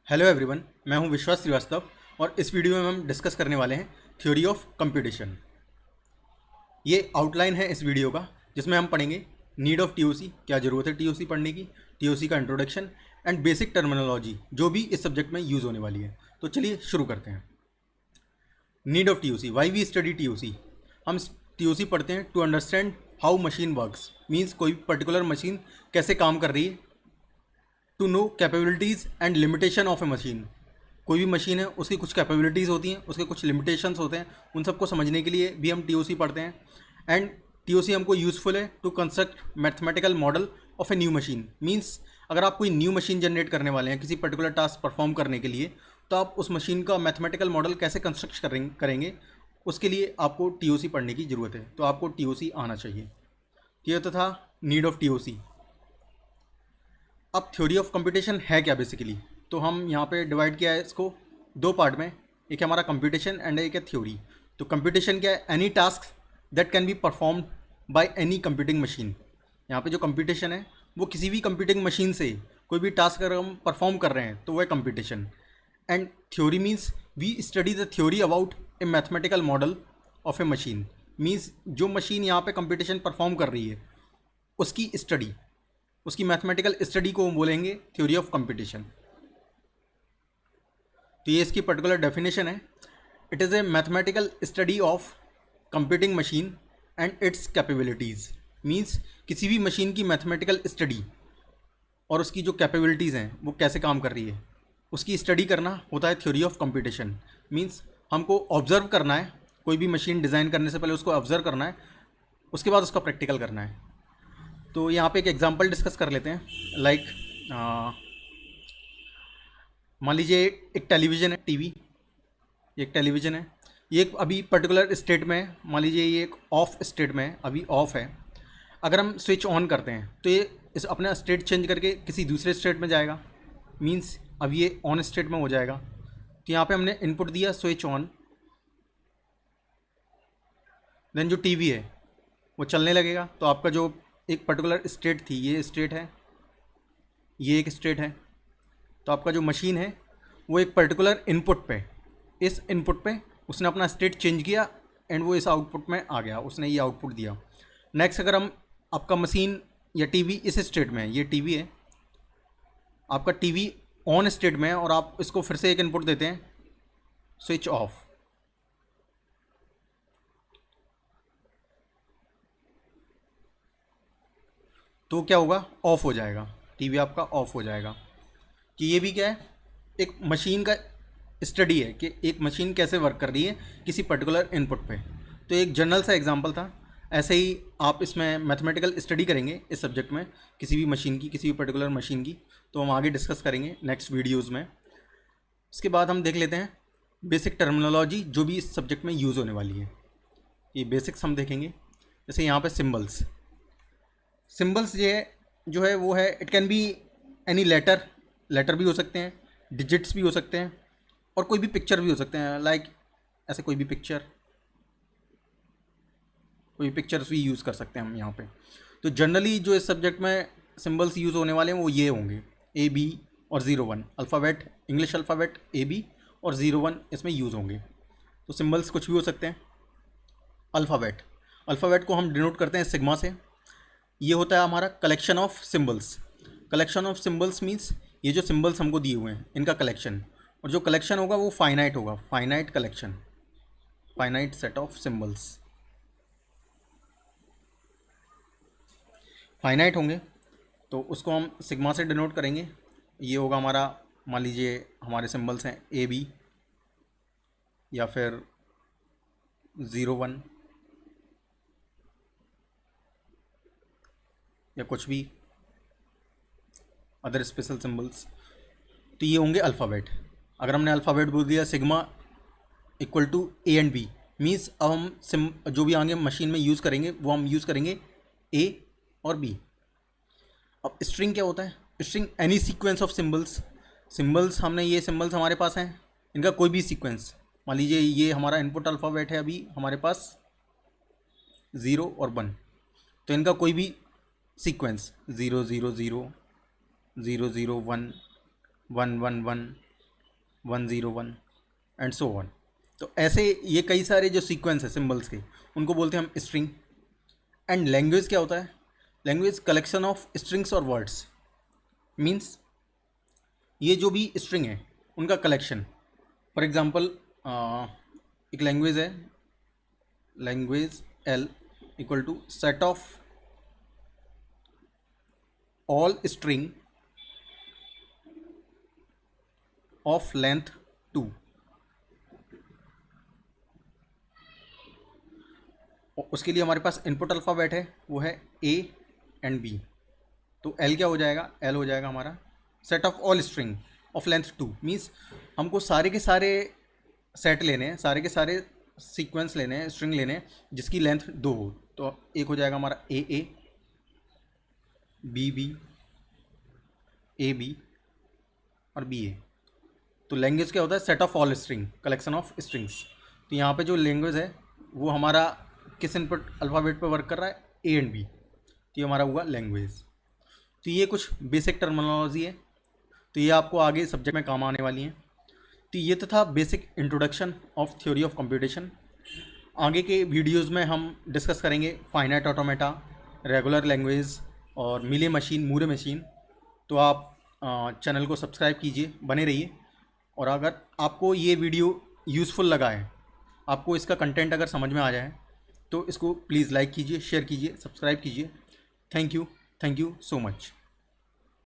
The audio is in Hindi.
हेलो एवरीवन, मैं हूं विश्वास श्रीवास्तव और इस वीडियो में हम डिस्कस करने वाले हैं थ्योरी ऑफ कंप्यूटेशन। ये आउटलाइन है इस वीडियो का, जिसमें हम पढ़ेंगे नीड ऑफ टीओसी, क्या ज़रूरत है टीओसी पढ़ने की, टीओसी का इंट्रोडक्शन एंड बेसिक टर्मिनोलॉजी जो भी इस सब्जेक्ट में यूज़ होने वाली है। तो चलिए शुरू करते हैं। Need of TOC, why we study TOC. हम टीओसी पढ़ते हैं to understand how machine works, means कोई पर्टिकुलर मशीन कैसे काम कर रही है। To know capabilities and limitation of a machine, कोई भी मशीन है उसकी कुछ कैपेबिलिटीज़ होती हैं, उसके कुछ लिमिटेशंस होते हैं, उन सबको समझने के लिए भी हम टीओसी पढ़ते हैं। एंड टीओसी हमको यूज़फुल है to construct mathematical model of a new machine. Means अगर आप कोई न्यू मशीन जनरेट करने वाले हैं किसी पर्टिकुलर टास्क परफॉर्म करने के लिए, तो आप उस मशीन का मैथमेटिकल मॉडल कैसे कंस्ट्रक्ट करेंगे, उसके लिए आपको टीओसी पढ़ने की ज़रूरत है। तो आपको टीओसी आना चाहिए। ये तो था नीड ऑफ टीओसी। अब थ्योरी ऑफ कंप्यूटेशन है क्या बेसिकली, तो हम यहाँ पे डिवाइड किया है इसको दो पार्ट में। एक है हमारा कंप्यूटेशन एंड एक है थ्योरी। तो कंप्यूटेशन क्या है? Any task that can be performed by any computing machine. यहाँ पे जो कंप्यूटेशन है वो किसी भी कंप्यूटिंग मशीन से कोई भी टास्क अगर हम परफॉर्म कर रहे हैं तो वो है computation. And theory means we study the theory about a mathematical model of a machine. Means जो मशीन यहाँ पे कंप्यूटेशन परफॉर्म कर रही है उसकी स्टडी, उसकी मैथमेटिकल स्टडी को हम बोलेंगे थ्योरी ऑफ कंप्यूटेशन। तो ये इसकी पर्टिकुलर डेफिनेशन है। It is a mathematical study of computing machine and it's capabilities. Means किसी भी मशीन की मैथमेटिकल स्टडी और उसकी जो कैपेबिलिटीज़ हैं वो कैसे काम कर रही है, उसकी स्टडी करना होता है थ्योरी ऑफ कंप्यूटेशन। मीन्स हमको ऑब्जर्व करना है, कोई भी मशीन डिज़ाइन करने से पहले उसको ऑब्जर्व करना है, उसके बाद उसका प्रैक्टिकल करना है। तो यहाँ पे एक एग्जांपल डिस्कस कर लेते हैं। लाइक मान लीजिए एक टेलीविज़न है, टीवी, एक टेलीविज़न है, ये एक अभी पर्टिकुलर स्टेट में है। मान लीजिए ये एक ऑफ स्टेट में है, अभी ऑफ है। अगर हम स्विच ऑन करते हैं तो ये इस अपना स्टेट चेंज करके किसी दूसरे स्टेट में जाएगा। मीन्स अब ये ऑन स्टेट में हो जाएगा। तो यहाँ पे हमने इनपुट दिया स्विच ऑन, देन जो टीवी है वो चलने लगेगा। तो आपका जो एक पर्टिकुलर स्टेट थी, ये स्टेट है, ये एक स्टेट है। तो आपका जो मशीन है वो एक पर्टिकुलर इनपुट पे, इस इनपुट पे उसने अपना स्टेट चेंज किया एंड वो इस आउटपुट में आ गया, उसने ये आउटपुट दिया। नेक्स्ट अगर हम आपका मशीन या टीवी इस स्टेट में है, ये टीवी है, आपका टीवी ऑन स्टेट में है और आप इसको फिर से एक इनपुट देते हैं स्विच ऑफ, तो क्या होगा? ऑफ हो जाएगा, टीवी आपका ऑफ हो जाएगा। कि ये भी क्या है? एक मशीन का स्टडी है कि एक मशीन कैसे वर्क कर रही है किसी पर्टिकुलर इनपुट पे। तो एक जनरल सा एग्जांपल था। ऐसे ही आप इसमें मैथमेटिकल स्टडी करेंगे इस सब्जेक्ट में किसी भी मशीन की, किसी भी पर्टिकुलर मशीन की, तो हम आगे डिस्कस करेंगे नेक्स्ट वीडियोज़ में। इसके बाद हम देख लेते हैं बेसिक टर्मिनोलॉजी जो भी इस सब्जेक्ट में यूज़ होने वाली है। ये बेसिक्स हम देखेंगे। जैसे यहाँ पर सिम्बल्स, सिम्बल्स ये जो है वो है, it can be any letter भी हो सकते हैं, डिजिट्स भी हो सकते हैं, और कोई भी पिक्चर भी हो सकते हैं। लाइक ऐसे कोई भी पिक्चर्स भी यूज़ कर सकते हैं हम यहाँ पे। तो जनरली जो इस सब्जेक्ट में सिम्बल्स यूज़ होने वाले हैं वो ये होंगे ए बी और 0 1 alphabet, English alphabet a b और 0 1 इसमें यूज़ होंगे। तो सिम्बल्स कुछ भी हो सकते हैं। अल्फ़ाबेट को हम डिनोट करते हैं सिग्मा से। ये होता है हमारा collection of symbols. Collection of symbols means ये जो सिम्बल्स हमको दिए हुए हैं इनका कलेक्शन, और जो कलेक्शन होगा वो फाइनाइट होगा, finite collection, finite set of symbols, finite होंगे। तो उसको हम सिग्मा से डिनोट करेंगे। ये होगा हमारा, मान लीजिए हमारे सिम्बल्स हैं ए बी या फिर 0 1 या कुछ भी अदर स्पेशल सिम्बल्स। तो ये होंगे अल्फ़ाबेट। अगर हमने अल्फ़ाबेट बोल दिया sigma equal to a and b, means अब हम जो भी आगे मशीन में यूज़ करेंगे वो हम यूज़ करेंगे ए और बी। अब स्ट्रिंग क्या होता है? String any sequence of symbols हमने ये सिम्बल्स हमारे पास हैं, इनका कोई भी सीक्वेंस। मान लीजिए ये हमारा इनपुट अल्फ़ाबेट है अभी हमारे पास 0 और 1, तो इनका कोई भी सीक्वेंस 0 0 0 0 0 1 1 1 1 101 एंड सो ऑन। तो ऐसे ये कई सारे जो सीक्वेंस है सिंबल्स के, उनको बोलते हैं हम स्ट्रिंग। एंड लैंग्वेज क्या होता है? लैंग्वेज कलेक्शन ऑफ स्ट्रिंग्स और वर्ड्स। मीन्स ये जो भी स्ट्रिंग है उनका कलेक्शन। फॉर एग्जांपल एक लैंग्वेज है, language L equal to set of all string of length 2। उसके लिए हमारे पास इनपुट अल्फ़ाबेट है, वो है A एंड B। तो L क्या हो जाएगा? L हो जाएगा हमारा set of all string of length 2। Means हमको सारे के सारे सेट लेने हैं, सारे के सारे सीक्वेंस लेने हैं, स्ट्रिंग लेने हैं जिसकी लेंथ 2 हो। तो एक हो जाएगा हमारा A B B AB और BA। तो लैंग्वेज क्या होता है? Set of all string, collection of strings. तो यहाँ पे जो लैंग्वेज है वो हमारा किस इनपुट अल्फ़ाबेट पे वर्क कर रहा है? A and B। तो ये हमारा हुआ लैंग्वेज। तो ये कुछ बेसिक टर्मिनोलॉजी है, तो ये आपको आगे सब्जेक्ट में काम आने वाली हैं। तो ये तो था basic introduction of theory of computation. आगे के वीडियोस में हम डिस्कस करेंगे फाइनाइट ऑटोमेटा, रेगुलर लैंग्वेज और मिले मशीन, मूरे मशीन। तो आप चैनल को सब्सक्राइब कीजिए, बने रहिए। और अगर आपको ये वीडियो यूज़फुल लगा है, आपको इसका कंटेंट अगर समझ में आ जाए, तो इसको प्लीज़ लाइक कीजिए, शेयर कीजिए, सब्सक्राइब कीजिए। Thank you so much.